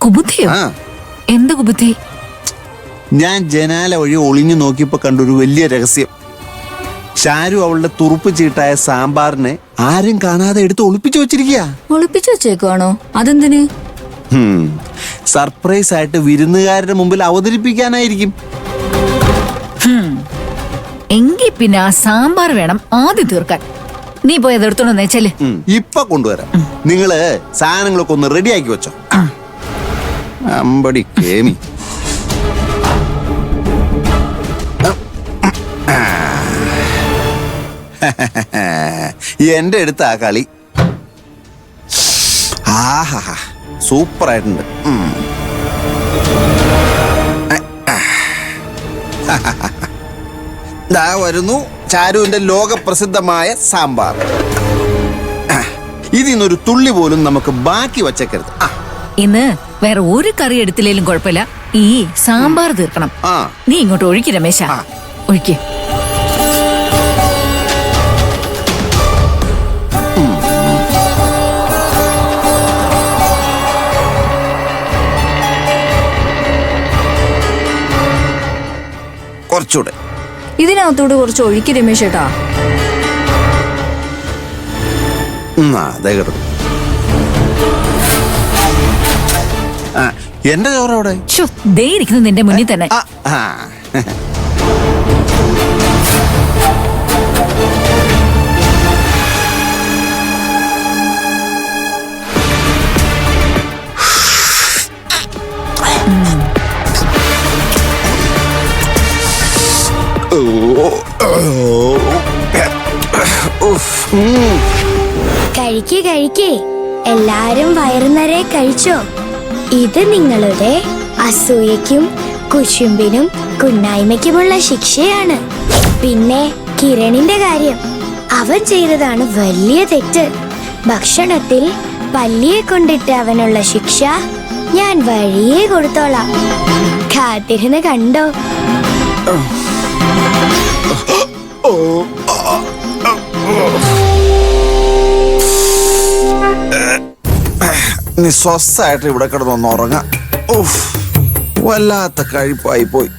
കുബുദ്ധിയോ? എന്ത് കുബുദ്ധി? ഞാൻ ജനാല വഴി ഒളിഞ്ഞു നോക്കിയപ്പോ കണ്ടൊരു വലിയ രഹസ്യം. ഷാരു അവളുടെ തുറുപ്പ് ചീട്ടായ സാമ്പാറിനെ ആരും കാണാതെ എടുത്ത് ഒളിപ്പിച്ചു വെച്ചിരിക്കുക. ഒളിപ്പിച്ചു വെച്ചേക്കുവാണോ? അതെന്തിന്? സർപ്രൈസ് ആയിട്ട് വിരുന്നുകാരുടെ മുമ്പിൽ അവതരിപ്പിക്കാനായിരിക്കും. എങ്കി പിന്നെ ആ സാമ്പാർ വേണം ആദ്യം തീർക്കാൻ. നീ പോയി അതെടുത്തോണ്ട് വെച്ചല്ലേ. ഇപ്പൊ കൊണ്ടുവരാം. നിങ്ങള് സാധനങ്ങളൊക്കെ ഒന്ന് റെഡിയാക്കി വെച്ചോ. അമ്പടി കേമി. എന്റെ അടുത്ത ആ കളി ആഹാ സൂപ്പർ ആയിട്ടുണ്ട്. ദാ വരുന്നു ചാരുവിന്റെ ലോകപ്രസിദ്ധമായ സാമ്പാർ. ഇതിന്നൊരു തുള്ളി പോലും നമുക്ക് ബാക്കി വച്ചേക്കരുത്. ഇന്ന് വേറെ ഒരു കറി എടുത്തില്ലേലും കുഴപ്പമില്ല, ഈ സാമ്പാർ തീർക്കണം. നീ ഇങ്ങോട്ട് ഒഴുക്കി രമേശ, ഒഴുക്കി. കുറച്ചുകൂടെ ഇതിനകത്തോട് കുറച്ച് ഒഴുക്കി രമേശേട്ടാ. എന്റെ ചോറവിടെ ദേ ഇരിക്കുന്നു നിന്റെ മുന്നിൽ തന്നെ. കഴിക്കേ എല്ലാരും വയറു നിറയെ കഴിച്ചോ? ഇത് നിങ്ങളുടെ അസൂയക്കും കുശുമ്പിനും കുന്നായ്മയ്ക്കുമുള്ള ശിക്ഷയാണ്. പിന്നെ കിരണിന്റെ കാര്യം, അവൻ ചെയ്തതാണ് വലിയ തെറ്റ്. ഭക്ഷണത്തിൽ പല്ലിയെ കൊണ്ടിട്ട് അവനുള്ള ശിക്ഷ ഞാൻ വഴിയേ കൊടുത്തോളാം. കാത്തിരുന്ന് കണ്ടോ. നീ സ്വസ്ഥായിട്ട് ഇവിടെ കിടന്നൊന്ന് ഉറങ്ങാം. വല്ലാത്ത കഴിപ്പായി പോയി.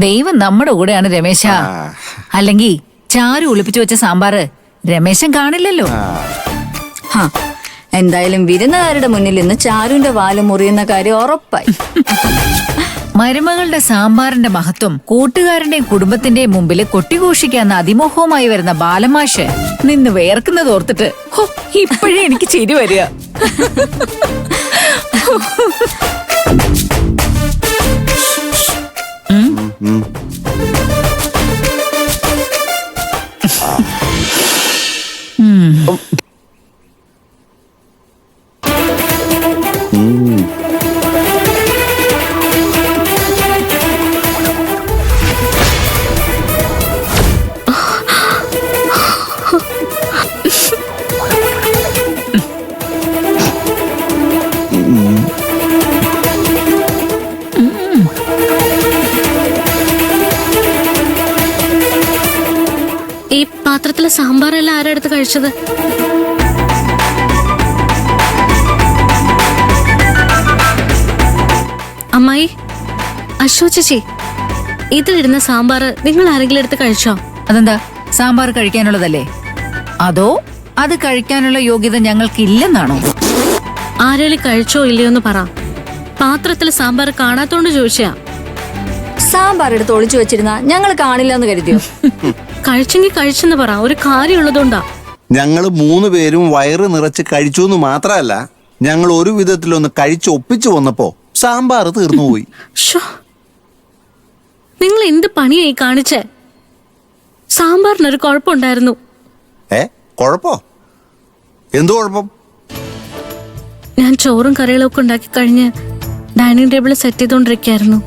ദൈവം നമ്മുടെ കൂടെയാണ് രമേശ. അല്ലെങ്കിൽ ചാരു ഒളിപ്പിച്ചു വെച്ച സാമ്പാറ് രമേശൻ കാണില്ലല്ലോ. എന്തായാലും വിരുന്നുകാരുടെ മുന്നിൽ നിന്ന് ചാരുവിന്റെ വാല് മുറിയുന്ന കാര്യം ഉറപ്പായി. മരുമകളുടെ സാമ്പാറിന്റെ മഹത്വം കൂട്ടുകാരന്റെയും കുടുംബത്തിന്റെയും മുമ്പിൽ കൊട്ടിഘോഷിക്കാന്ന അതിമോഹവുമായി വരുന്ന ബാലമാഷ് നിന്ന് വേർക്കുന്നത് ഓർത്തിട്ട് ഇപ്പോഴേ എനിക്ക് ചിരി വരിക. ഈ പാത്രത്തിലെ സാമ്പാറെല്ലാം ആരെടുത്ത് കഴിച്ചത്? അമ്മായി, അശോ ചേച്ചി, ഇതിലിരുന്ന സാമ്പാർ നിങ്ങൾ ആരെങ്കിലും എടുത്ത് കഴിച്ചോ? അതെന്താ, സാമ്പാർ കഴിക്കാനുള്ളതല്ലേ? അതോ അത് കഴിക്കാനുള്ള യോഗ്യത ഞങ്ങൾക്ക് ഇല്ലെന്നാണോ? ആരെങ്കിലും കഴിച്ചോ ഇല്ലയോന്ന് പറ. പാത്രത്തിലെ സാമ്പാർ കാണാത്തോണ്ട് ചോദിച്ചാ. സാമ്പാർ എടുത്ത് ഒളിച്ചു വെച്ചിരുന്ന ഞങ്ങൾ കാണില്ല എന്ന് കരുതിയോ? കഴിച്ചെങ്കിൽ കഴിച്ചെന്ന് പറ, ഒരു കാര്യമുള്ളതുകൊണ്ടാ. ഞങ്ങള് 3 പേരും വയറ് നിറച്ച് കഴിച്ചു എന്ന് മാത്രമല്ല, ഞങ്ങൾ ഒരു വിധത്തിലൊന്ന് കഴിച്ച് ഒപ്പിച്ചു വന്നപ്പോ സാമ്പാർ തീർന്നുപോയി. നിങ്ങൾ എന്ത് പണിയായി കാണിച്ചേ? സാമ്പാറിനൊരു കുഴപ്പമുണ്ടായിരുന്നു. കുഴപ്പോ? എന്തു കുഴപ്പം? ഞാൻ ചോറും കറികളും ഒക്കെ ഉണ്ടാക്കി കഴിഞ്ഞ് ഡൈനിങ് ടേബിൾ സെറ്റ് ചെയ്തോണ്ടിരിക്കായിരുന്നു.